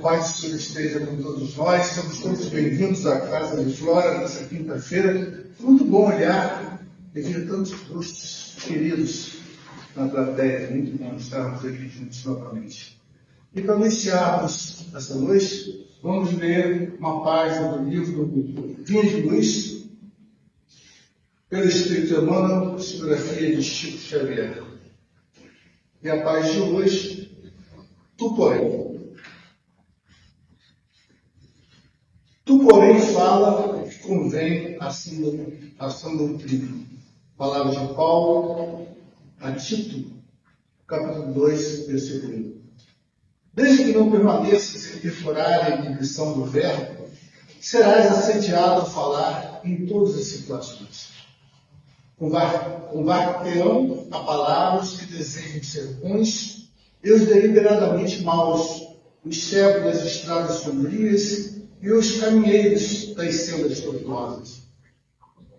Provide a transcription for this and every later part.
paz do Senhor esteja com todos nós. Somos todos bem-vindos à Casa de Flora nessa quinta-feira. Muito bom olhar e ver tantos rostos queridos na plateia. Muito bom estarmos aqui juntos novamente. E para iniciarmos essa noite, vamos ler uma página do livro Vinha de Luz, pelo Espírito Emmanuel, psicografia de Chico Xavier. E a página de hoje, Tu porém fala que convém ação doutrina. Palavras de Paulo a Tito, capítulo 2, versículo 1. Desde que não permaneças em temporária inibição do verbo, serás assediado a falar em todas as situações. Converterão a palavras que desejam ser bons e os deliberadamente maus, os cegos das estradas sombrias e os caminheiros das sendas tortuosas.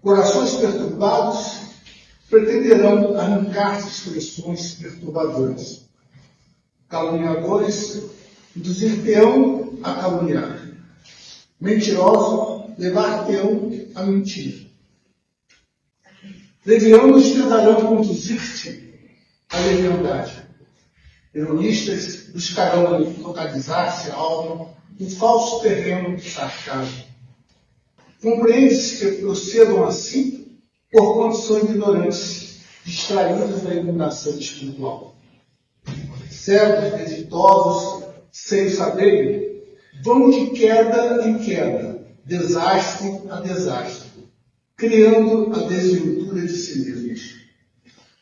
Corações perturbados pretenderão arrancar-se expressões perturbadoras. Caluniadores induzir-te-ão a caluniar. Mentirosos levar-te-ão a mentir. Levianos tentarão conduzir-te à leviandade. Ironistas buscarão localizar-se a alma no falso terreno do sarcasmo. Compreende-se que procedam assim porquanto são ignorantes, distraídos da iluminação espiritual. Cegos, desditosos, sem saber, vão de queda em queda, desastre a desastre, criando a desventura de si mesmos.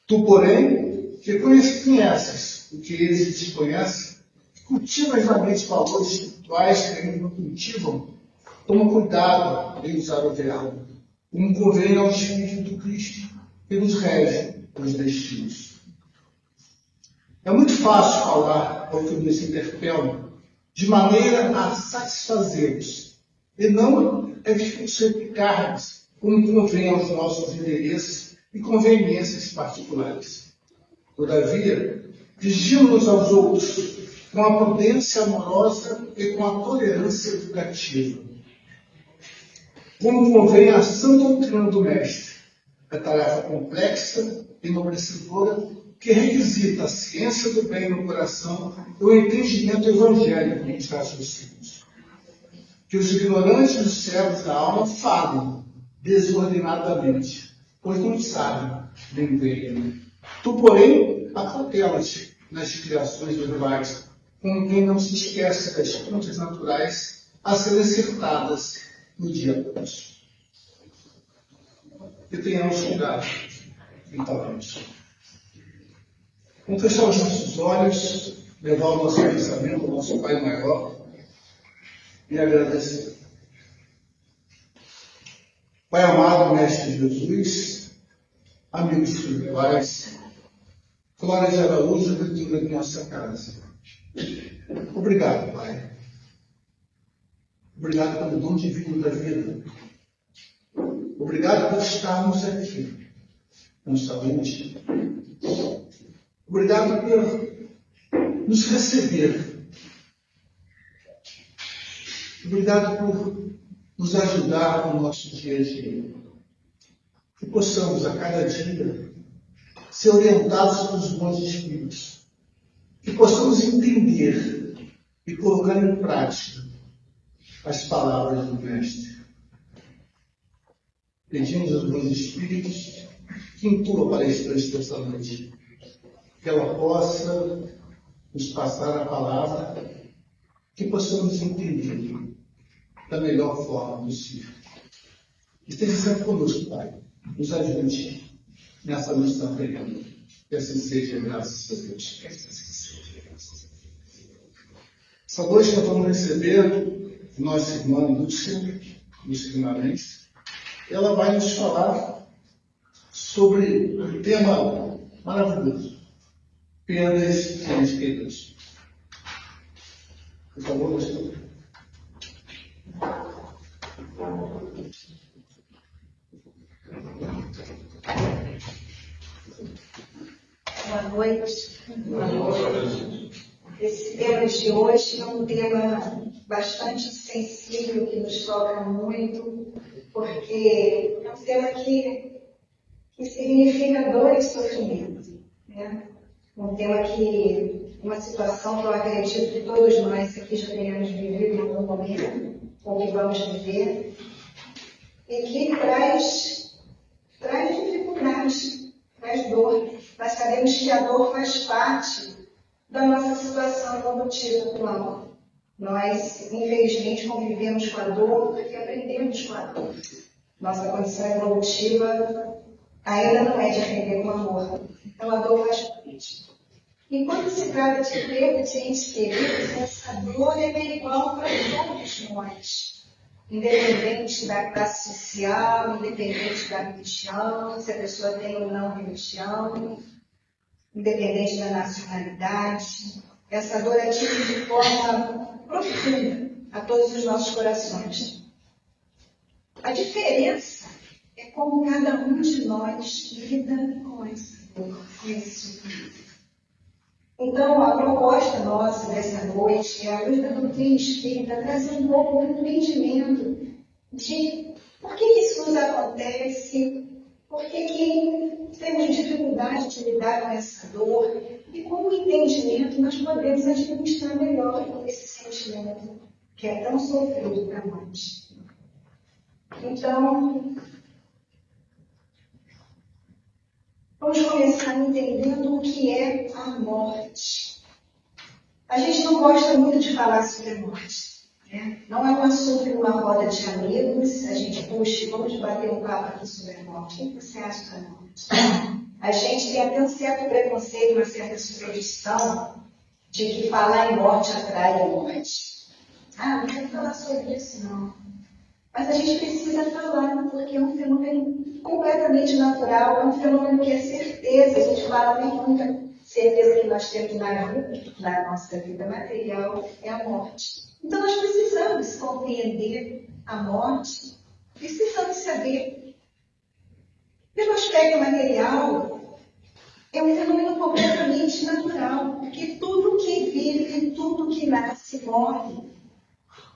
Tu, porém, que conheces o que eles desconhecem, cultivas na mente valores espirituais que ainda não cultivam, toma cuidado em usar o verbo, como convém ao Espírito do Cristo, que nos rege os destinos. É muito fácil falar ao que nos interpelam, de maneira a satisfazê-los, e não é difícil replicar-nos como convém aos nossos interesses e conveniências particulares. Todavia, dirigimos-nos aos outros com a prudência amorosa e com a tolerância educativa. Como convém a sã doutrina do Mestre, a tarefa complexa e enobrecedora que requisita a ciência do bem no coração e o entendimento evangélico nos raciocínios. Que os ignorantes e os cegos da alma falem desordenadamente, pois não sabem nem veem. Tu, porém, acautelas-te nas criações verbais, com quem não se esquece das fontes naturais a serem acertadas no dia próximo. Que tenhamos cuidado em talvez. Vamos fechar os nossos olhos, levar o nosso pensamento ao nosso Pai Maior e agradecer. Pai amado, Mestre Jesus, amigos espirituais, Flora de Araújo, leitura de nossa casa. Obrigado, Pai. Obrigado pelo dom divino da vida. Obrigado por estarmos aqui, com saúde. Obrigado por nos receber. Obrigado por nos ajudar no nosso dia a dia. Que possamos, a cada dia, ser orientados pelos bons espíritos. Que possamos entender e colocar em prática as palavras do Mestre. Pedimos aos bons espíritos que intuam a palestrante dessa noite, que ela possa nos passar a palavra, que possamos entender da melhor forma possível. Esteja sempre conosco, Pai. Nos ajude nessa missão terrena. Que assim seja, graças a Deus. Que assim seja, graças a Deus. Essa noite nós vamos receber nossa irmã Lúcia Guimarães. Ela vai nos falar sobre um tema maravilhoso: perdas inesquecíveis. Por favor, Lúcia. Boa noite. Boa noite. Esse tema de hoje é um tema bastante sensível, que nos toca muito, porque é um tema que significa dor e sofrimento, né? Um tema que, uma situação que eu acredito que todos nós aqui já tenhamos vivido em algum momento, ou que vamos viver, e que traz dificuldade, traz dor. Nós sabemos que a dor faz parte da nossa situação evolutiva atual. Nós, infelizmente, convivemos com a dor porque aprendemos com a dor. Nossa condição evolutiva ainda não é de aprender com amor. Então, a dor faz parte. E quando se trata de perda de entes queridos, essa dor é igual para todos nós. Independente da classe social, independente da religião, se a pessoa tem ou não religião, independente da nacionalidade, essa dor atinge de forma profunda a todos os nossos corações. A diferença é como cada um de nós lida com essa dor, com esse sofrimento. Então, a proposta nossa dessa noite é a luz da doutrina espírita trazer um pouco do entendimento de por que isso nos acontece, por que temos dificuldade de lidar com essa dor e com o entendimento nós podemos administrar melhor esse sentimento que é tão sofrido para nós. Então, vamos começar entendendo o que é a morte. A gente não gosta muito de falar sobre a morte, né? Não é um assunto de uma roda de amigos, a gente puxa, vamos bater um papo aqui sobre a morte. O que você acha da morte? A gente tem até um certo preconceito, uma certa suspeição de que falar em morte atrai a morte. Não quero falar sobre isso, não. Mas a gente precisa falar, porque é um fenômeno completamente natural, é um fenômeno que é certeza. A gente fala bem muita certeza que nós temos na nossa vida material, é a morte. Então nós precisamos compreender a morte, precisamos saber. Pelo aspecto material, é um fenômeno completamente natural, porque tudo que vive, tudo que nasce, morre.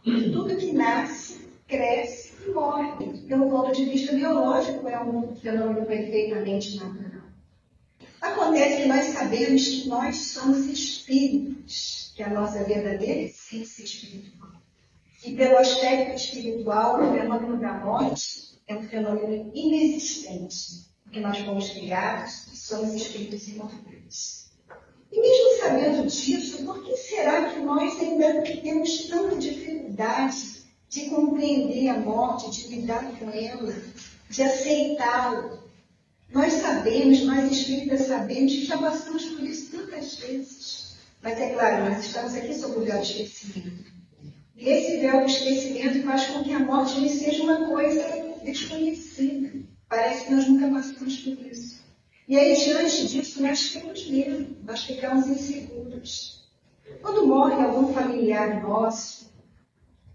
Tudo que nasce, cresce e morre. Pelo ponto de vista biológico, é um fenômeno perfeitamente natural. Acontece que nós sabemos que nós somos espíritos, que a nossa verdadeira essência é espiritual. E pelo aspecto espiritual, o fenômeno da morte é um fenômeno inexistente, porque nós fomos criados e somos espíritos imortais. E mesmo sabendo disso, por que será que nós ainda temos tanta dificuldade de compreender a morte, de lidar com ela, de aceitá-la? Nós sabemos, nós espíritas sabemos que já passamos por isso tantas vezes. Mas é claro, nós estamos aqui sob o véu do esquecimento. E esse véu do esquecimento faz com que a morte lhe seja uma coisa desconhecida. Parece que nós nunca passamos por isso. E aí, diante disso, nós temos medo, nós ficamos inseguros. Quando morre algum familiar nosso,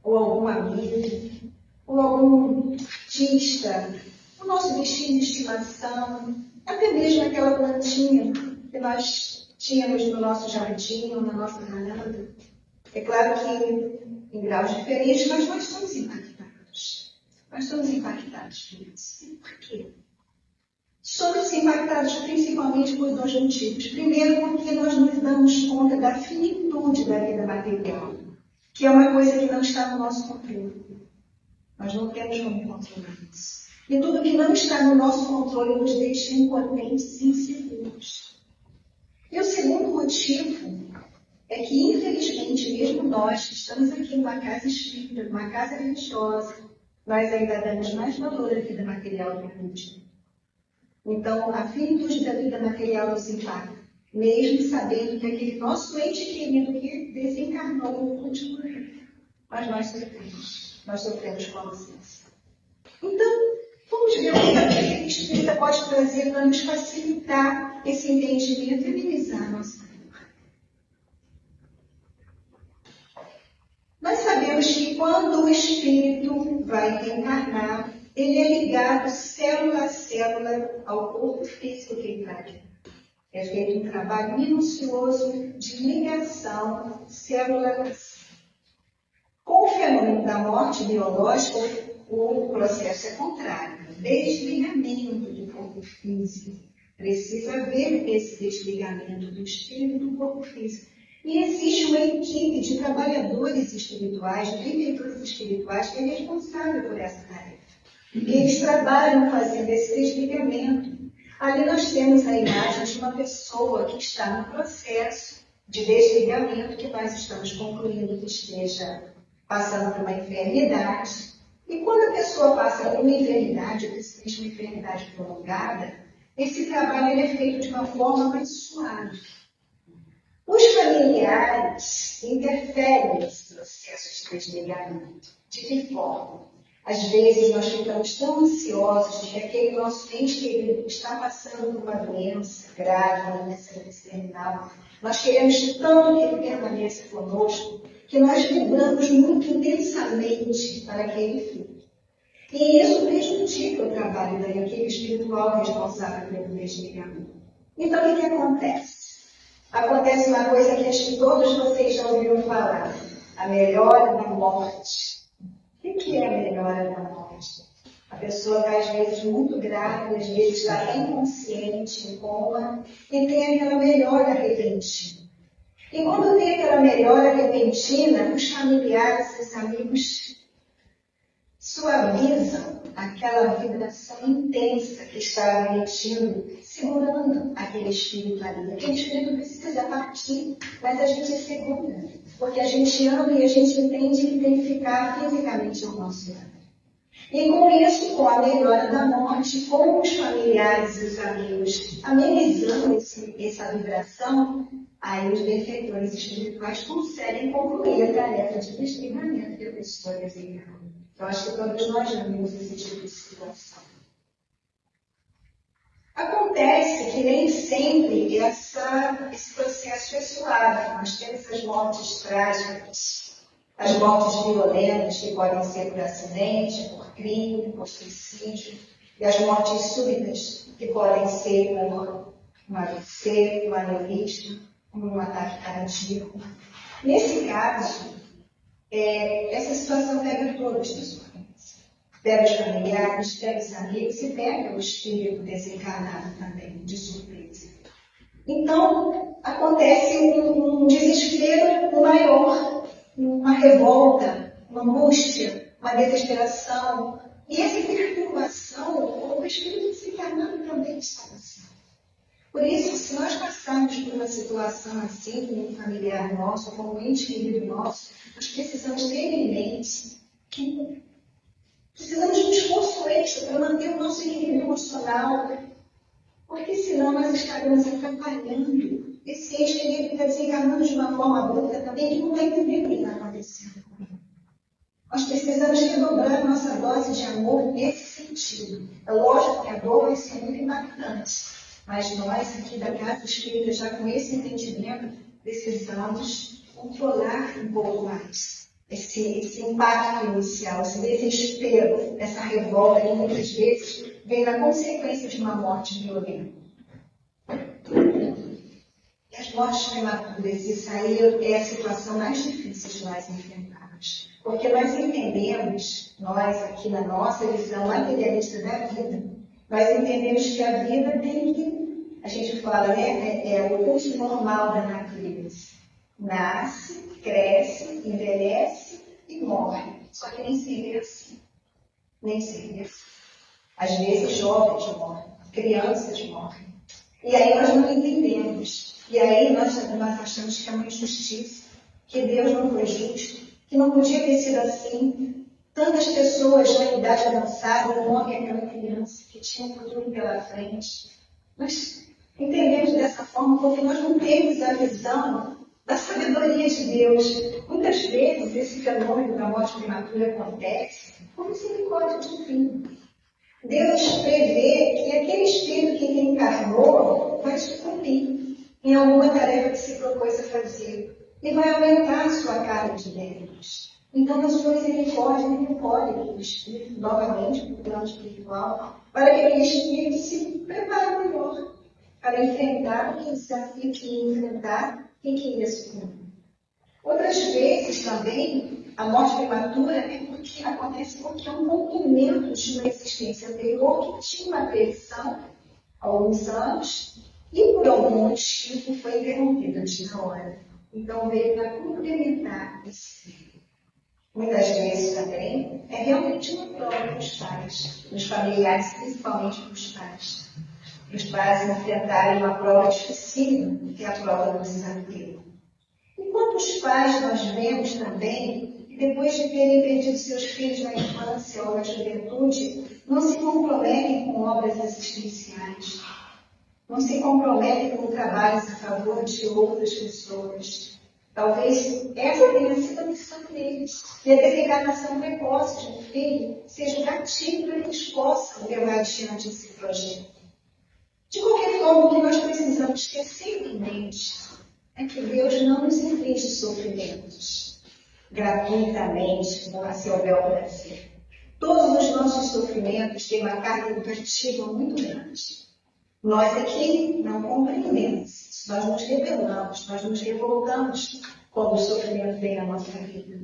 ou algum amigo, ou algum artista, o nosso bichinho de estimação, até mesmo aquela plantinha que nós tínhamos no nosso jardim ou na nossa varanda. É claro que em graus diferentes, mas nós somos impactados. Nós somos impactados por isso. Por quê? Somos impactados principalmente por dois motivos. Primeiro, porque nós nos damos conta da finitude da vida material, que é uma coisa que não está no nosso controle. Nós não temos como controlar isso. E tudo que não está no nosso controle nos deixa impotentes e inseguros. E o segundo motivo é que, infelizmente, mesmo nós que estamos aqui numa casa espírita, numa casa religiosa, nós ainda damos mais valor à vida material do que a última. Então, a finitude da vida material nos impacta, mesmo sabendo que aquele nosso ente querido que desencarnou no último ano, mas nós sofremos com a ausência. Então, vamos ver o que a vida espírita pode trazer para nos facilitar esse entendimento e minimizar a nossa dor. Nós sabemos que quando o espírito vai reencarnar, ele é ligado célula a célula ao corpo físico que ele vai habitar. É feito um trabalho minucioso de ligação célula a célula. Com o fenômeno da morte biológica, o processo é contrário. Desligamento do corpo físico. Precisa haver esse desligamento do espírito do corpo físico. E existe uma equipe de trabalhadores espirituais, de benfeitores espirituais, que é responsável por essa tarefa. E eles trabalham fazendo esse desligamento. Ali nós temos a imagem de uma pessoa que está no processo de desligamento, que nós estamos concluindo que esteja passando por uma enfermidade. E quando a pessoa passa por uma enfermidade, principalmente uma enfermidade prolongada, esse trabalho ele é feito de uma forma mais suave. Os familiares interferem nesse processo de desligamento. De que forma? Às vezes nós ficamos tão ansiosos de que aquele nosso ente querido está passando por uma doença grave, uma doença terminal. Nós queremos tanto que ele permaneça conosco, que nós vibramos muito intensamente para que ele fique. E isso prejudica o trabalho da equipe espiritual responsável pelo desligamento. Então, o que acontece? Acontece uma coisa que acho que todos vocês já ouviram falar: a melhora da morte. O que é a melhora da morte? A pessoa está, às vezes, muito grave, às vezes está inconsciente, em coma, e tem aquela melhora repentina. E quando tem aquela melhora repentina, os familiares, os amigos suavizam aquela vibração intensa que está emitindo, segurando aquele espírito ali. Aquele espírito precisa partir, mas a gente segura, porque a gente ama e a gente entende que tem que ficar fisicamente ao nosso lado. E com isso, com a melhora da morte, com os familiares e os amigos amenizando essa vibração, aí os benfeitores espirituais conseguem concluir a tarefa de desligamento que a pessoa desenhou. Eu acho que todos nós já vimos esse tipo de situação. Acontece que nem sempre esse processo é suave. Nós temos as mortes trágicas, as mortes violentas, que podem ser por acidente, por crime, por suicídio, e as mortes súbitas, que podem ser por um AVC, um aneurisma, um ataque cardíaco. Nesse caso, essa situação pega todos na sua vida. Pega os familiares, pega os amigos e pega o espírito desencarnado também, de surpresa. Então, acontece um desespero maior, uma revolta, uma angústia, uma desesperação. E essa perturbação, o espírito desencarnado também está passando. Por isso, se nós passarmos por uma situação assim, com um familiar nosso, com um ente querido nosso, nós precisamos ter em mente que precisamos de um esforço extra para manter o nosso equilíbrio emocional, porque senão nós estaremos atrapalhando esse ente querido que está desencarnando de uma forma abrupta também, que não vai entender o que está acontecendo. Nós precisamos redobrar a nossa dose de amor nesse sentido. É lógico que a dor vai ser muito impactante. Mas nós, aqui da Casa Espírita, já com esse entendimento, precisamos controlar um pouco mais esse impacto inicial, esse desespero, essa revolta que muitas vezes vem na consequência de uma morte violenta. E as mortes prematuras, isso aí é a situação mais difícil de nós enfrentarmos. Porque nós entendemos, nós aqui na nossa visão materialista da vida, nós entendemos que a vida tem que, a gente fala, né, é o curso normal da natureza. Nasce, cresce, envelhece e morre. Só que nem sempre é assim. Nem sempre é assim. Às vezes jovens morrem, crianças morrem. E aí nós não entendemos. E aí nós achamos que é uma injustiça, que Deus não foi justo, que não podia ter sido assim. Tantas pessoas na idade avançada morrem aquela criança que tinha um futuro pela frente. Nós entendemos dessa forma porque nós não temos a visão da sabedoria de Deus. Muitas vezes esse fenômeno da morte prematura acontece por misericórdia divina. Deus prevê que aquele espírito que reencarnou vai sucumbir em alguma tarefa que se propôs a fazer e vai aumentar a sua carga de débitos. Então, na sua misericórdia, ele recolhe o espírito novamente para o plano espiritual, para que aquele espírito se prepare melhor. para enfrentar o desafio que ia enfrentar e que ia sucumbir. Outras vezes também, a morte prematura acontece porque é um rompimento de uma existência anterior que tinha uma previsão há alguns anos e por algum motivo foi interrompida antes da hora. Então veio para complementar esse ciclo. Muitas vezes também é realmente uma prova dos pais, dos familiares, principalmente dos pais. Os pais enfrentarem uma prova difícil, que é a prova do desafio. E quantos pais nós vemos também, que depois de terem perdido seus filhos na infância ou na juventude, não se comprometem com obras assistenciais, não se comprometem com trabalhos a favor de outras pessoas. Talvez essa tenha sido a missão deles. E a desencarnação precoce de um filho seja o gatilho para que eles possam levar adiante esse projeto. De qualquer forma, o que nós precisamos ter sempre em mente é que Deus não nos inflige sofrimentos gratuitamente, como a Ciobel vai dizer. Todos os nossos sofrimentos têm uma carga educativa muito grande. Nós aqui não compreendemos, nós nos rebelamos, nós nos revoltamos quando o sofrimento vem na nossa vida.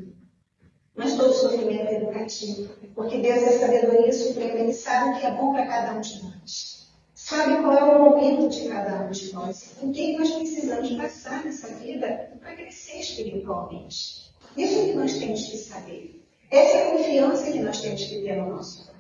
Mas todo sofrimento é educativo, porque Deus é sabedoria suprema, Ele sabe o que é bom para cada um de nós. Sabe qual é o momento de cada um de nós, o que nós precisamos passar nessa vida para crescer espiritualmente. Isso é que nós temos que saber. Essa é a confiança que nós temos que ter no nosso Pai.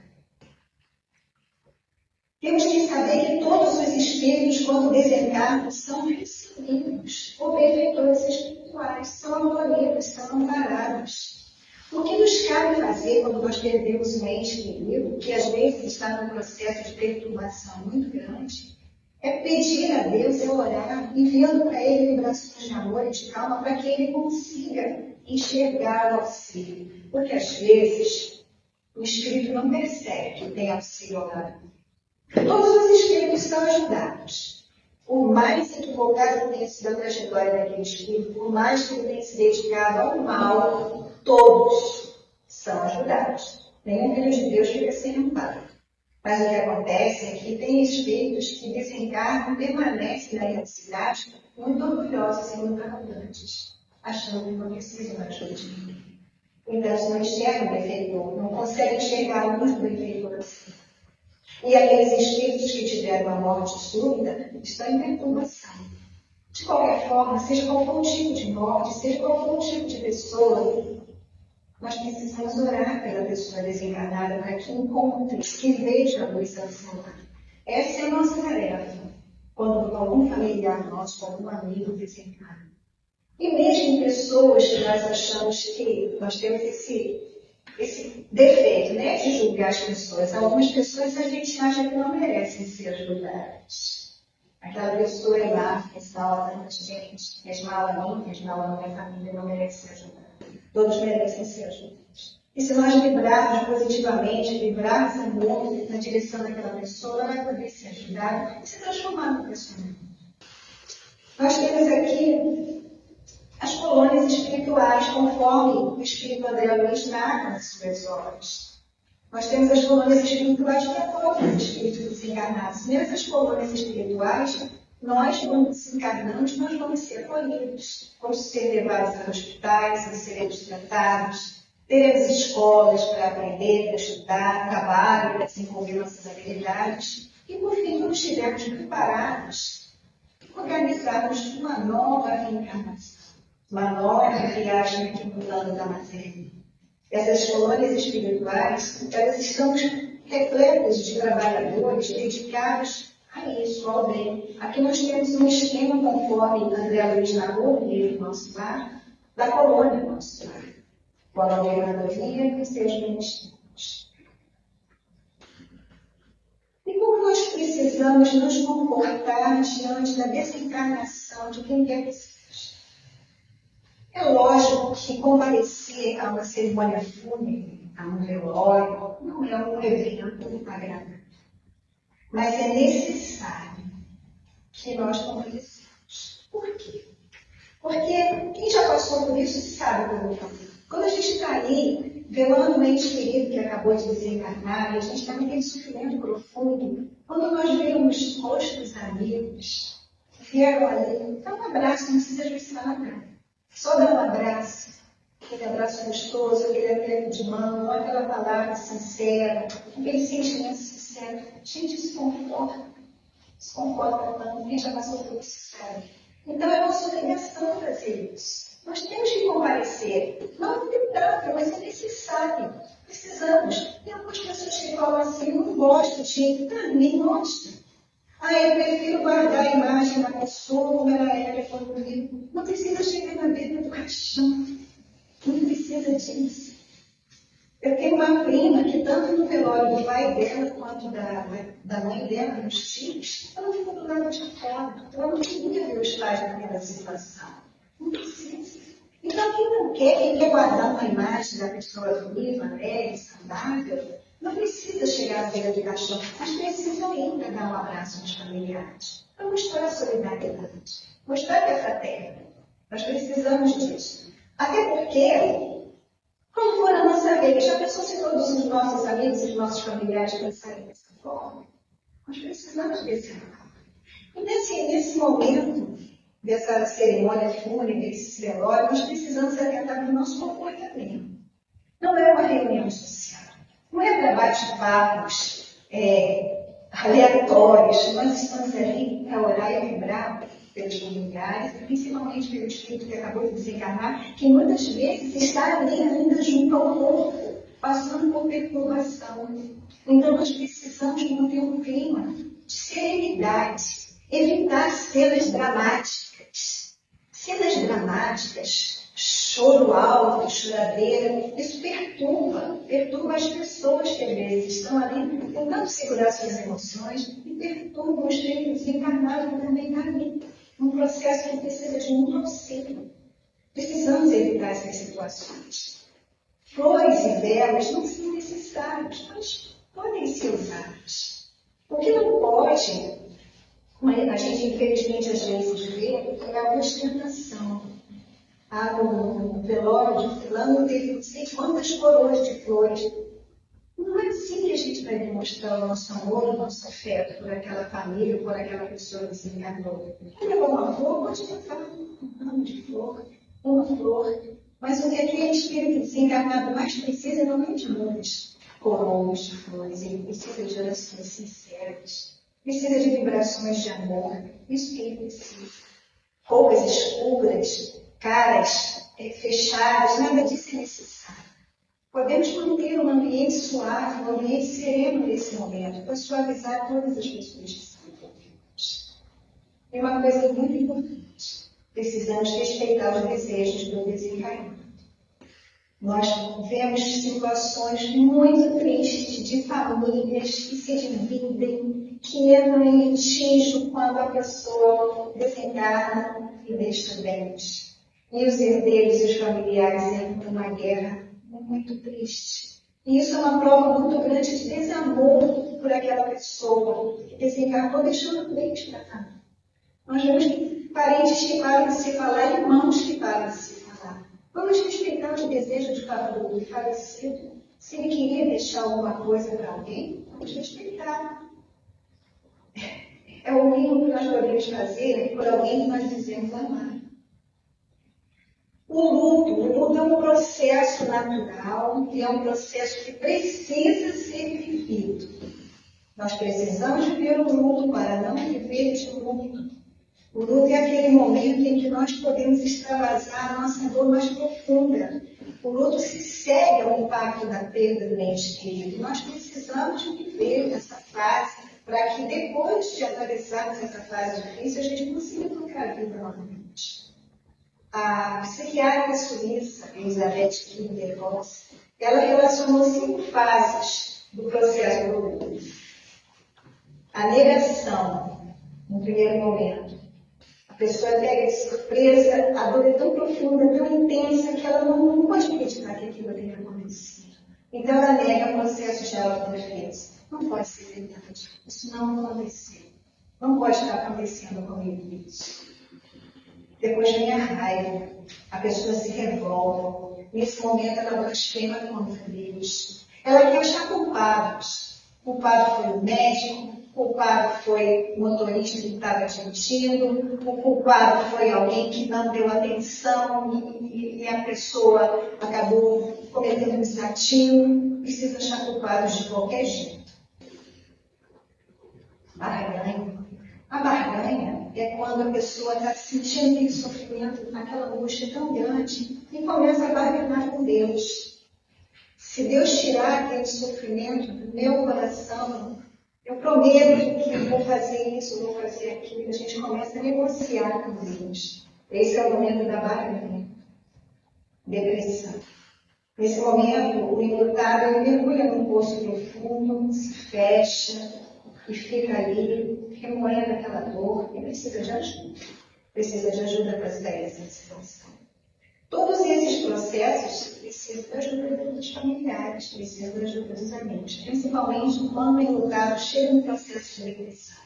Temos que saber que todos os espíritos, quando desencarnam, são recebidos por benfeitores espirituais, são acolhidos, são amparados. O que nos cabe fazer quando nós perdemos um ente querido, que às vezes está num processo de perturbação muito grande, é pedir a Deus, é orar, enviando para Ele vibrações de amor e de calma, para que Ele consiga enxergar o auxílio. Porque às vezes o espírito não percebe que tem auxílio ao lado. Todos os espíritos são ajudados. Por mais equivocado que tenha sido a trajetória daquele espírito, por mais que ele tenha se dedicado ao mal, todos são ajudados. Nenhum filho de Deus fica sem amparo. Mas o que acontece é que tem espíritos que desencarnam, permanecem na identidade muito orgulhosos e muito arrogantes, achando que não precisam da ajuda de ninguém. Então, não enxergam o benfeitor, não conseguem enxergar a luz do benfeitor assim. E aqueles espíritos que tiveram a morte súbita estão em perturbação. De qualquer forma, seja qual for o tipo de morte, seja qual for o tipo de pessoa, nós precisamos orar pela pessoa desencarnada para que encontre, que veja a luz ao seu lado. Essa é a nossa tarefa, quando algum familiar nosso, algum amigo desencarna. E mesmo pessoas que nós achamos que nós temos esse defeito, né, de julgar as pessoas. Algumas pessoas a gente acha que não merecem ser ajudadas. Aquela pessoa é má, fez mal a tanta gente, fez mal a mim, fez mal a minha família, não merece ser ajudada. Todos merecem ser ajudados. E se nós vibrarmos positivamente, vibrarmos amor na direção daquela pessoa, ela vai poder ser ajudada e se transformar numa pessoa. Nós temos aqui as colônias espirituais, conforme o Espírito André Luiz narra nas suas obras. Nós temos as colônias espirituais que acolhem os espíritos desencarnados. Nessas colônias espirituais, nós, quando desencarnamos, nós vamos ser acolhidos. Vamos ser levados a hospitais, seremos tratados, teremos escolas para aprender, para estudar, trabalho, para desenvolver nossas habilidades. E, por fim, quando estivermos preparados, organizarmos uma nova reencarnação. Uma nova viagem aqui no plano da matéria. Essas colônias espirituais, elas estão repletas de trabalhadores dedicados a isso, ao bem. Aqui nós temos um esquema, conforme André Luiz narrou no livro Nosso Lar, da colônia Nosso Lar. O Aldeia Rodovia e seus ministérios. E como nós precisamos nos comportar diante da desencarnação de quem quer que seja? É lógico que comparecer a uma cerimônia fúnebre, a um velório, não é um evento agradável. Mas é necessário que nós comparecemos. Por quê? Porque quem já passou por isso sabe o que eu vou fazer. Quando a gente está ali, velando um ente querido que acabou de desencarnar, e a gente está naquele sofrimento profundo, Quando nós vemos rostos amigos que vieram ali, dá um abraço, não precisa justiça nada. Só dá um abraço, aquele abraço gostoso, aquele aperto de mão, aquela palavra sincera, aquele sentimento sincero. Gente, isso conforta. Isso conforta tanto. Quem já passou por isso sabe. Então é nossa obrigação fazer isso. Nós temos que comparecer. Não é tanto, mas é necessário. Precisamos. Tem algumas pessoas que falam assim, eu não gosto de nem gosta. Eu prefiro guardar a imagem da pessoa como ela era quando comigo. Não precisa chegar na beira do caixão. Não precisa disso. Eu tenho uma prima que tanto no velório do pai dela quanto da mãe dela, dos tios, ela ficou do lado de fora. Ela não queria ver os pais naquela situação. Não precisa. Então, quem quer guardar uma imagem da pessoa viva, alegre, saudável, não precisa chegar à beira do caixão, mas precisa ainda dar um abraço aos familiares, para mostrar a solidariedade, mostrar que é fraterno. Nós precisamos disso. Até porque, quando for a nossa vez, já pensou se todos os nossos amigos e os nossos familiares pensarem dessa forma? Nós precisamos desse amor. E nesse momento, dessa cerimônia fúnebre, desse velório, nós precisamos atentar para o nosso comportamento. Não é uma reunião social. Não é para bate-papos aleatórios. Nós estamos ali para orar e lembrar pelos familiares, principalmente pelo espírito que acabou de desencarnar, que muitas vezes está ali ainda junto ao corpo, passando por perturbação. Então nós precisamos manter um clima de serenidade, evitar cenas dramáticas. Cenas dramáticas, choro alto, choradeira, isso perturba as pessoas que às vezes estão ali tentando segurar suas emoções e perturba o espírito desencarnado que também está ali. Um processo que precisa de muito auxílio. Precisamos evitar essas situações. Flores e velas não são necessários, mas podem ser usadas. O que não pode, a gente infelizmente às vezes vê, é a ostentação. No velório de fulano teve não sei quantas coroas de flores. Não é assim que a gente vai demonstrar o nosso amor, o nosso afeto por aquela família, por aquela pessoa que desencarnou. Quer levar uma flor? Pode levar um ramo de flor, uma flor. Mas o que aquele espírito desencarnado mais precisa não é de muitas coroas de flores. Ele precisa de orações sinceras, precisa de vibrações de amor. Isso que ele precisa. Roupas escuras, caras fechadas, nada disso é necessário. Podemos manter um ambiente suave, um ambiente sereno nesse momento, para suavizar todas as pessoas que estão envolvidas. E uma coisa muito importante, precisamos respeitar os desejos do desencarnado. Nós vemos situações muito tristes de famílias que se dividem, que entram em litígio quando a pessoa desencarna e deixa bens. E os herdeiros e os familiares entram numa guerra muito triste. E isso é uma prova muito grande de desamor por aquela pessoa que desencarnou deixando bens para cá. Nós vemos que parentes que param de se falar, irmãos que param de se falar. Vamos respeitar o desejo de cada um do falecido. Se ele queria deixar alguma coisa para alguém, vamos respeitar. É o mínimo que nós podemos fazer por alguém que nós dizemos amar. O luto é um processo natural e é um processo que precisa ser vivido. Nós precisamos viver o luto para não viver de luto. O luto é aquele momento em que nós podemos extravasar a nossa dor mais profunda. O luto se segue ao impacto da perda do ente querido. Nós precisamos viver essa fase para que depois de atravessarmos essa fase difícil, a gente consiga tocar a vida novamente. A psiquiatra suíça, Elisabeth Kübler-Ross, ela relacionou 5 fases do processo do luto. A negação, no primeiro momento. A pessoa pega de surpresa, a dor é tão profunda, tão intensa, que ela não pode acreditar que aquilo tenha acontecido. Então ela nega o processo de autodefesa. Não pode ser verdade. Isso não aconteceu. Não pode estar acontecendo comigo isso. Depois vem a raiva, a pessoa se revolta. Nesse momento ela blasfema contra Deus. Ela quer achar culpados. O culpado foi o médico, culpado foi o motorista que estava dirigindo, o culpado foi alguém que não deu atenção e a pessoa acabou cometendo um desatino. Precisa achar culpados de qualquer jeito. Barganha. A barganha é quando a pessoa está sentindo aquele sofrimento, aquela angústia tão grande e começa a barganhar com Deus. Se Deus tirar aquele sofrimento do meu coração, eu prometo que eu vou fazer isso, vou fazer aquilo. A gente começa a negociar com Deus. Esse é o momento da barganha. Depressão. Nesse momento, o enlutado mergulha num poço profundo, se fecha e fica ali, remoendo aquela dor e precisa de ajuda. Precisa de ajuda para sair dessa situação. Todos esses processos precisam da ajuda dos familiares, precisam da ajuda dos amigos, principalmente quando o enlutado chega no processo de depressão.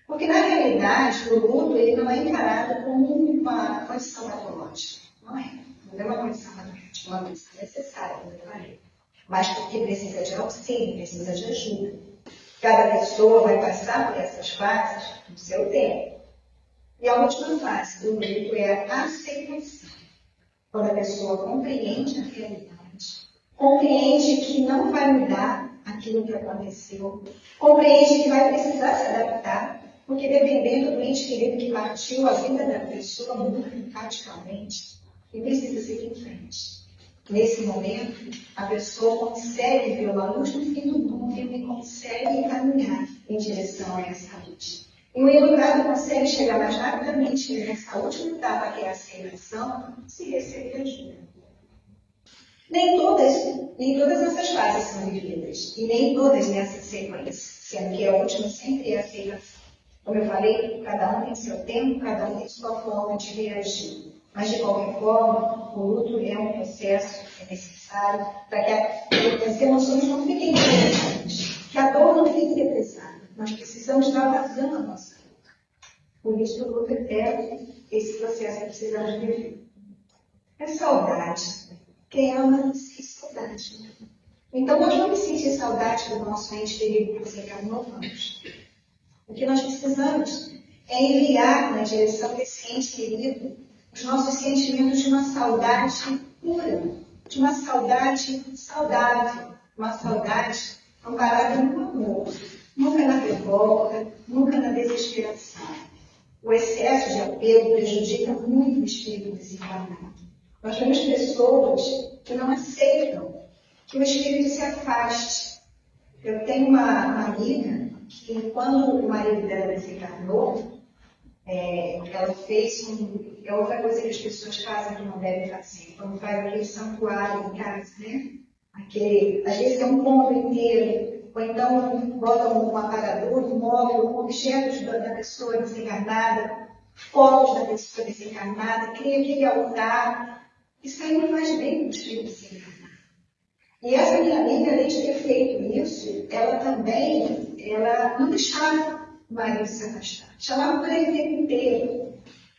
Porque, na realidade, o luto ele não é encarado como uma condição patológica. Não é. Não é uma condição patológica, é uma condição necessária, como eu falei. Mas porque precisa de auxílio, precisa de ajuda. Cada pessoa vai passar por essas fases no seu tempo. E a última fase do luto é a aceitação. Quando a pessoa compreende a realidade, compreende que não vai mudar aquilo que aconteceu, compreende que vai precisar se adaptar, porque dependendo do ente querido que partiu, a vida da pessoa muda radicalmente e precisa seguir em frente. Nesse momento, a pessoa consegue ver uma luz no fim do túnel e consegue caminhar em direção a essa luz. E o enlutado consegue chegar mais rapidamente nessa última etapa, que é a aceitação, se receber ajuda. Nem todas essas fases são vividas, e nem todas nessa sequência, sendo que a última sempre é a aceitação. Como eu falei, cada um tem seu tempo, cada um tem sua forma de reagir. Mas, de qualquer forma, o luto é um processo que é necessário para que as emoções não fiquem pesadas, que a dor não fique pesada. Nós precisamos dar vazão à nossa luta. Por isso, o luto é esse processo que precisamos viver. É saudade. Quem ama, sente saudade. Então, nós vamos sentir saudade do nosso ente querido que desencarnou, vamos. O que nós precisamos é enviar na direção desse ente querido os nossos sentimentos de uma saudade pura, de uma saudade saudável, uma saudade amparada no amor, nunca na revolta, nunca na desesperação. O excesso de apego prejudica muito o espírito desencarnado. Nós temos pessoas que não aceitam que o espírito se afaste. Eu tenho uma amiga que, quando o marido dela desencarnou, ela fez é outra coisa que as pessoas fazem que não devem fazer. Quando faz aquele santuário em casa, né? Às vezes é um ponto inteiro, ou então botam um aparador, um móvel, objetos da pessoa desencarnada, fotos da pessoa desencarnada, cria aquele altar. Isso aí não faz bem para o espírito desencarnado. E essa minha amiga, além de ter feito isso, ela também não deixava o marido se afastar. Chamava para ele o tempo inteiro.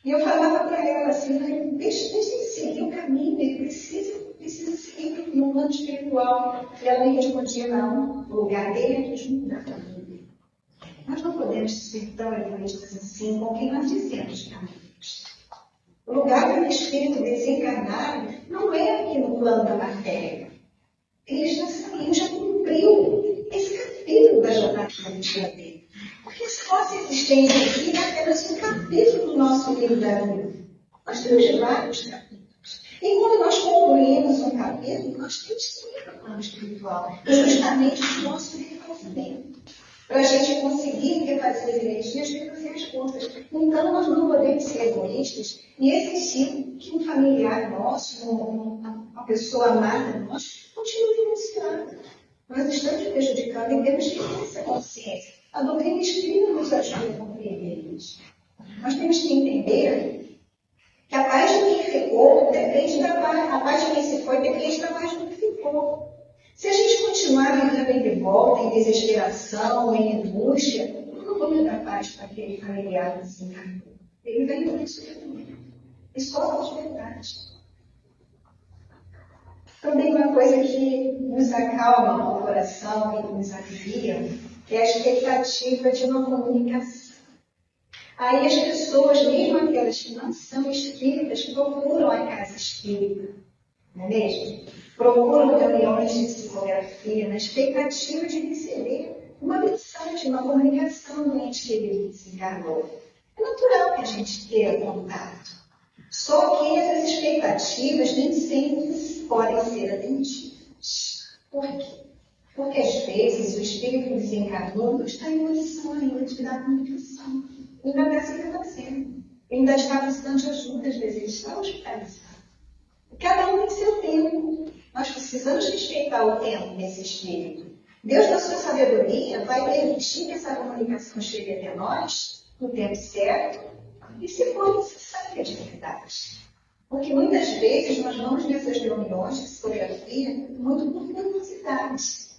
E eu falava para ela assim, deixa ele seguir o caminho, ele precisa seguir no plano espiritual. E ela me respondia, não, o lugar dele é mesmo da família. Nós não podemos ser tão egoístas assim com quem nós dizemos que amamos. O lugar do espírito desencarnado não é aqui no plano da matéria. Ele já saiu, já cumpriu esse capítulo da jornada da vida dele. Porque a nossa existência aqui é apenas um capítulo do nosso livro da vida. Nós temos vários capítulos. E quando nós concluímos um capítulo, nós temos que ir para o plano espiritual. Justamente o nosso reconhecimento. Para a gente conseguir refazer as energias e refazer as contas. Então, nós não podemos ser egoístas e exigir que um familiar nosso, uma pessoa amada nossa, continue nesse lado. Nós estamos prejudicando e temos que ter essa consciência. A doutrina espírita nos ajuda a compreender isso. Nós temos que entender que a paz de quem ficou depende da paz. A paz de quem se foi depende da paz do que ficou. Se a gente continuar vivendo em revolta, em desesperação, em angústia, não vamos dar paz para aquele familiar desencarnado. Ele vem do sofrimento. E só de verdade. Também uma coisa que nos acalma o coração e nos alivia é a expectativa de uma comunicação. Aí as pessoas, mesmo aquelas que não são espíritas, procuram a casa espírita, não é mesmo? Procuram reuniões de psicografia na expectativa de receber uma mensagem, uma comunicação do ente querido que se encarnou. É natural que a gente tenha contato. Só que essas expectativas nem sempre podem ser atendidas. Por quê? Porque às vezes o espírito desencarnou está em posição ainda de dar comunicação. Ainda está se fazendo. Ainda está precisando de ajuda, às vezes ele está hospitalizado. Cada um tem seu tempo. Nós precisamos respeitar o tempo desse espírito. Deus, na sua sabedoria, vai permitir que essa comunicação chegue até nós no tempo certo e se for necessária de verdade. Porque muitas vezes nós vamos nessas reuniões de psicografia muito por curiosidade.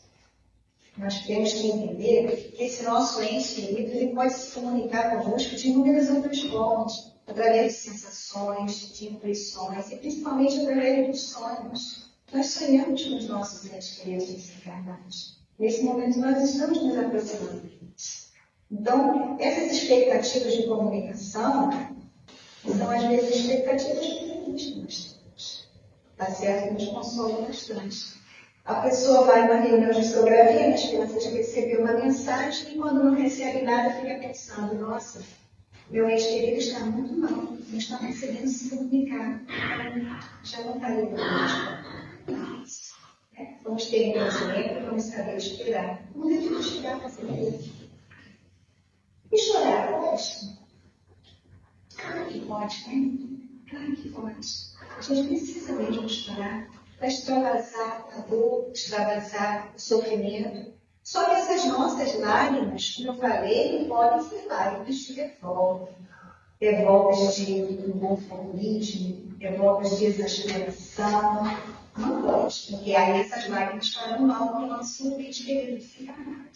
Nós temos que entender que esse nosso ente querido ele pode se comunicar conosco de inúmeras outras formas, através de sensações, de impressões e principalmente através dos sonhos. Nós sonhamos com os nossos entes queridos desencarnados. Nesse momento nós estamos nos aproximando deles. Então, essas expectativas de comunicação são às vezes expectativas ruins que nós temos. Tá certo? Que nos consolam bastante. A pessoa vai numa reunião de psicografia na esperança de receber uma mensagem e quando não recebe nada fica pensando, nossa, meu ente querido está muito mal, não está recebendo se comunicar. Já não está indo mais. Vamos ter entendimento, vamos saber esperar. Não devemos chegar a fazer isso. E chorar pode? Claro que pode, né? Claro que pode. A gente precisa mesmo chorar para extravasar a dor, extravasar o sofrimento. Só que essas nossas lágrimas, como eu falei, podem ser lágrimas de revolta, revoltas de inconformismo, revoltas de exasperação. Não pode, porque aí essas lágrimas farão mal para o nosso ente querido desencarnado.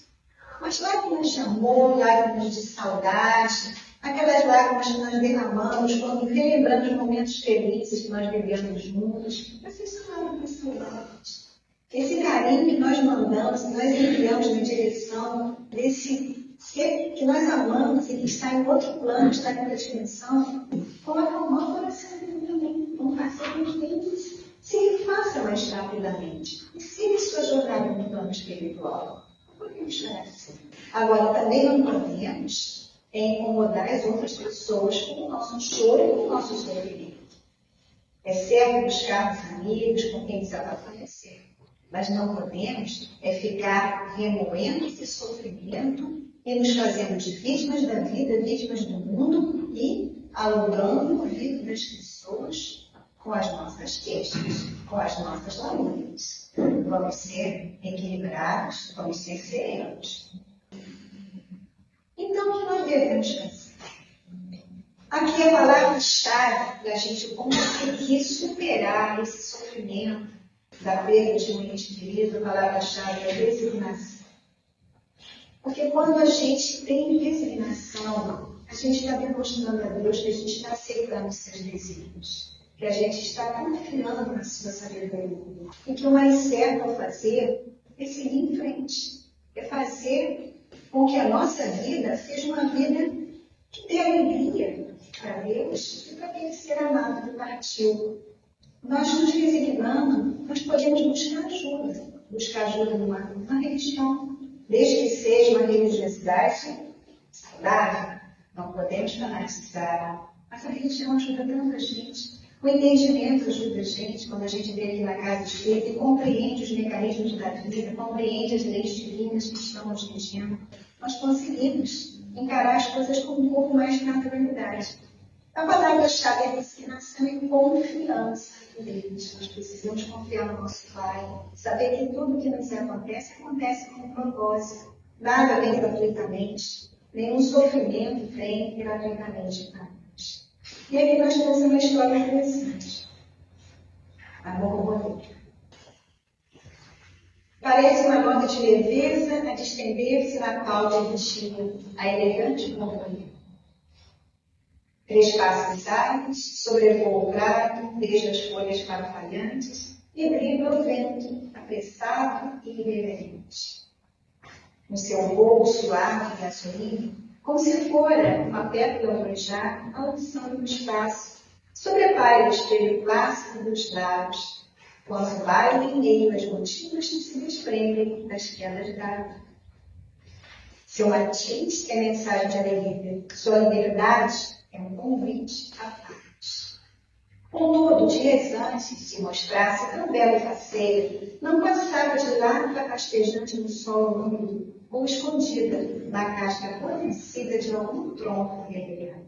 Mas lágrimas de amor, lágrimas de saudade, aquelas lágrimas que nós derramamos quando relembramos os momentos felizes que nós vivemos juntos, essas são lágrimas saudáveis. Esse carinho que nós mandamos, que nós enviamos na direção desse ser que nós amamos e que está em outro plano, está em outra dimensão, vão acalmar o coração dele também, vão fazer com que ele se refaça mais rapidamente e siga sua jornada no plano espiritual. Não podemos chorar assim. Agora, também não podemos incomodar as outras pessoas com o nosso choro e com o nosso sofrimento. É certo buscarmos amigos com quem desaparecer, mas não podemos ficar remoendo esse sofrimento e nos fazendo de vítimas da vida, vítimas do mundo e alongando o vida das pessoas com as nossas queixas, com as nossas labutas. Vamos ser equilibrados, vamos ser serenos. Então, o que nós devemos fazer? Aqui a palavra-chave para a gente conseguir superar esse sofrimento da perda de um ente querido, a palavra-chave é resignação. Porque quando a gente tem resignação, a gente está demonstrando a Deus que a gente está aceitando os seus desígnios, que a gente está confiando na sua sabedoria. E que o mais certo a fazer é seguir em frente, é fazer com que a nossa vida seja uma vida que dê alegria para Deus e para aquele ser amado que partiu. Nós nos resignando, nós podemos buscar ajuda numa religião, desde que seja uma religiosidade saudável, não podemos fanatizar, mas a religião ajuda tanta gente. O entendimento ajuda a gente quando a gente vem aqui na casa espírita e compreende os mecanismos da vida, compreende as leis divinas que estão nos regindo. Nós conseguimos encarar as coisas com um pouco mais de naturalidade. A palavra-chave é resignação e confiança em Deus. Nós precisamos confiar no nosso Pai, saber que tudo que nos acontece com um propósito. Nada vem gratuitamente, nenhum sofrimento vem gratuitamente para nós. E aqui nós temos uma história interessante. A borboleta. Parece uma nota de leveza a distender-se na cauda do tio, a elegante borboleta. Trespaça as árvores, sobrevoa o prado, beija as folhas farfalhantes e brilha o vento, apressado e irreverente. no seu bolso água e gasolina, como se fora uma pétala alvejada avançando no espaço, sobrepare o espelho clássico dos lábios, quando vai em meio às gotículas que se desprendem das quedas d'água. Seu matiz é mensagem de alegria, sua liberdade é um convite à paz. Contudo, dias antes se mostrasse tão belo e faceiro, não passava de larva rastejante no solo úmido ou escondida na casca conhecida de algum tronco vermelho.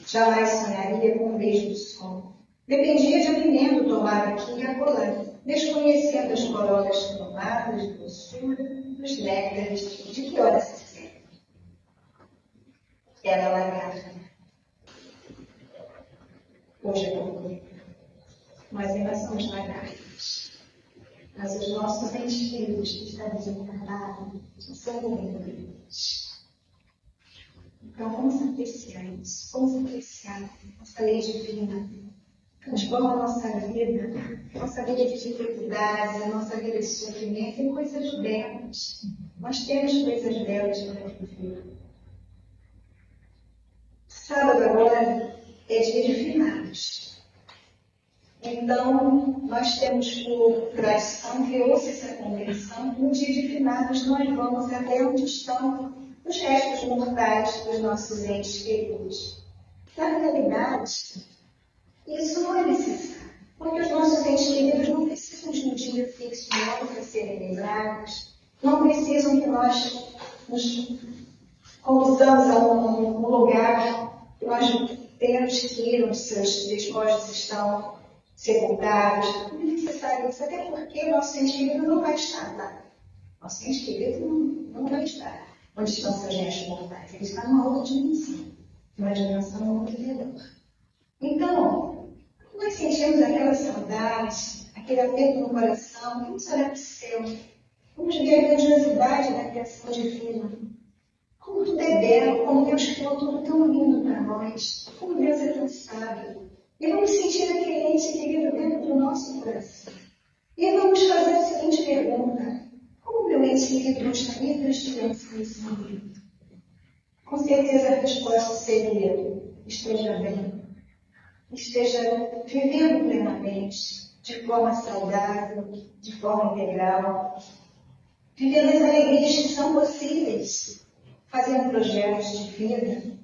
Jamais sonharia com um beijo do sol. Dependia de alimento tomado aqui e acolá, desconhecendo as corolas tomadas de doçura dos néctares de que hora se serve. Era a lagarta. Hoje é como nós ainda somos lagartas, mas os nossos entes queridos que estão desencarnados são livres. Então vamos apreciar isso, vamos apreciar essa lei divina. Transforma a nossa vida de dificuldades, a nossa vida de sofrimento em coisas belas. Nós temos coisas belas para viver. Sábado agora é dia de finados. Então, nós temos por tradição, criou-se essa convenção, no dia de finados nós vamos até onde estão os restos mortais dos nossos entes queridos. Na realidade, isso não é necessário, porque os nossos entes queridos não precisam de um dia fixo para serem lembrados, não precisam que nós nos conduzamos a um lugar que nós temos que ir, onde seus despojos estão sepultados. Não é necessário isso, até porque o nosso ente querido não vai estar lá. Nosso ente querido não vai estar onde estão seus restos mortais. Ele está numa outra dimensão, uma dimensão muito melhor. Então, nós sentimos aquela saudade, aquele aperto no coração, vamos olhar para o céu, vamos ver a grandiosidade da criação divina. Como tudo é belo, como Deus criou tudo tão lindo para nós, como Deus é tão sábio. E vamos sentir aquele ente querido dentro do nosso coração. E vamos fazer a seguinte pergunta: como meu ente querido gostaria de estivesse nesse momento? Com certeza a resposta seria: esteja bem. Esteja vivendo plenamente, de forma saudável, de forma integral, vivendo as alegrias que são possíveis, fazendo projetos de vida,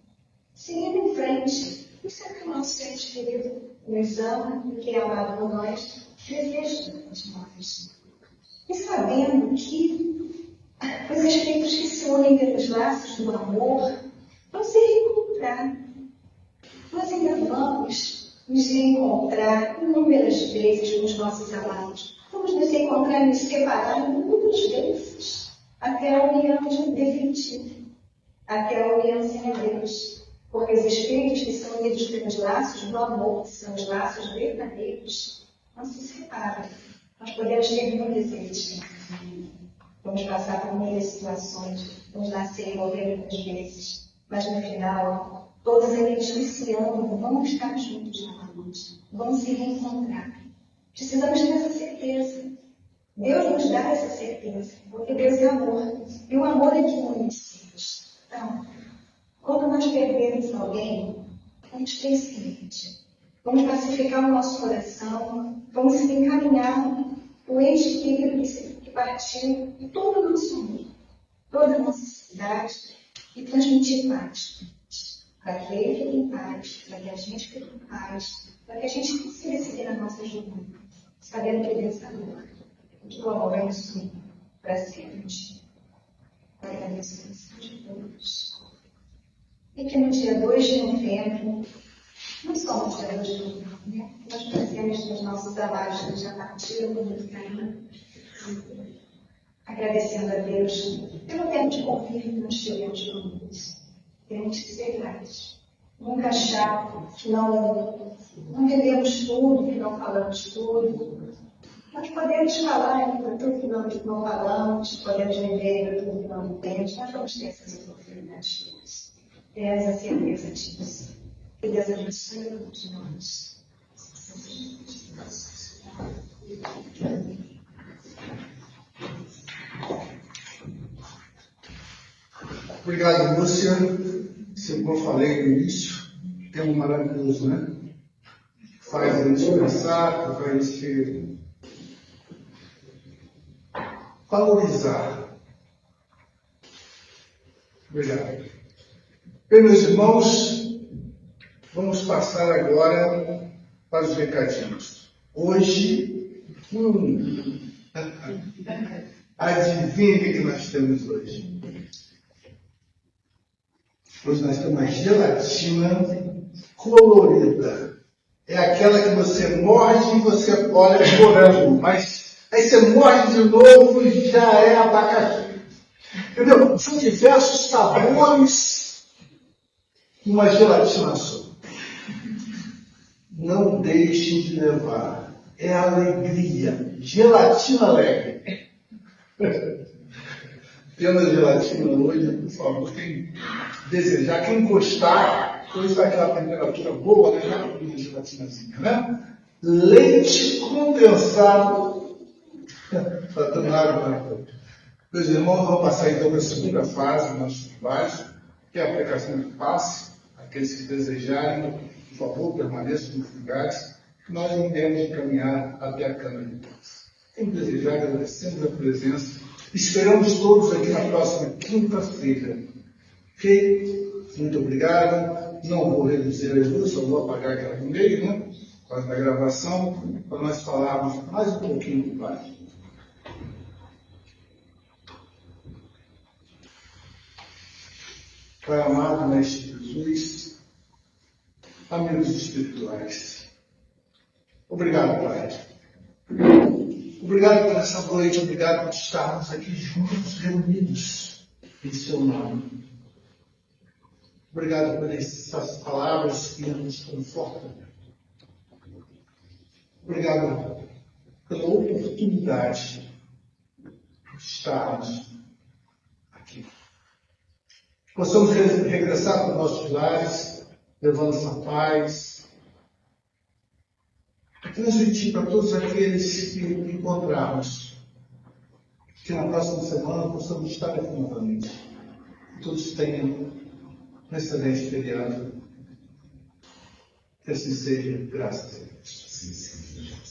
seguindo em frente. Isso é que o nosso ente querido nos ama e que é amado por nós, deseja de nós. E sabendo que os espíritos que se unem pelos laços do amor vão se reencontrar. Nós ainda vamos nos reencontrar inúmeras vezes com os nossos amados. Vamos nos encontrar e nos separar inúmeras vezes, até a união definitiva, até a união sem Deus. Porque os espíritos que são unidos pelos laços do amor, que são os laços verdadeiros, não se separam. Nós podemos ter muitas existências. Vamos passar por muitas situações, vamos nascer e morrer muitas vezes, mas no final, todos aqueles que se amam vão estar juntos novamente, vão se reencontrar. Precisamos ter essa certeza. Deus nos dá essa certeza, porque Deus é amor, e o amor é que une os seres. Então, quando nós perdermos alguém, vamos ter o seguinte: vamos pacificar o nosso coração, vamos encaminhar o ente querido que partiu em todo o nosso mundo, toda a nossa cidade, e transmitir paz. Para que ele fique em paz, para que a gente fique em paz, para que a gente consiga seguir a nossa jornada, sabendo que Deus é amor, que o amor é isso para sempre. Agradeço a atenção de todos. E que no dia 2 de novembro, não só no dia 2 de novembro, né? Nós fazemos os nossos trabalhos que já partiram do caminho, agradecendo a Deus pelo tempo de convívio que nós tivemos com eles. Temos que ser gratos. Nunca achar que não entendemos tudo, que não falamos tudo. Nós podemos falar ainda tudo que não falamos, podemos viver tudo que não entendemos, nós vamos ter essas oportunidades. Temos a certeza disso. Que Deus abençoe a todos nós. Obrigado, Lúcia. Como eu falei no início, tema maravilhoso, né? Faz a gente pensar, faz a gente valorizar. Obrigado. Bem, meus irmãos, vamos passar agora para os recadinhos. Hoje, adivinha o que nós temos hoje? Hoje nós temos uma gelatina colorida. É aquela que você morde e você olha morango, mas aí você morde de novo e já é abacaxi. Entendeu? São diversos sabores numa gelatina só. Não deixem de levar. É alegria. Gelatina alegre. Tendo a gelatina hoje, por favor, quem desejar, quem gostar, depois daquela temperatura boa, né? Já com a gelatinazinha, né? Leite condensado. Está dando água na boca. Meus irmãos, vamos passar então para a segunda fase do nosso trabalho, que é a aplicação de passe. Aqueles que desejarem, por favor, permaneçam nos lugares, que nós iremos encaminhar até a Câmara de Passe. Quem desejar, agradecemos a presença. Esperamos todos aqui na próxima quinta-feira. Ok? Muito obrigado. Não vou reduzir a luz, só vou apagar aquela no meio, né? Faz a gravação, para nós falarmos mais um pouquinho do Pai. Pai amado, Mestre Jesus, amigos espirituais, obrigado, Pai. Obrigado por essa noite, obrigado por estarmos aqui juntos, reunidos em seu nome. Obrigado por essas palavras que nos confortam. Obrigado pela oportunidade de estarmos aqui. Possamos regressar para os nossos lares, levando essa paz, a transmitir para todos aqueles que encontrarmos, que na próxima semana possamos estar aqui novamente. Que todos tenham um excelente feriado. Que assim seja, graças a Deus.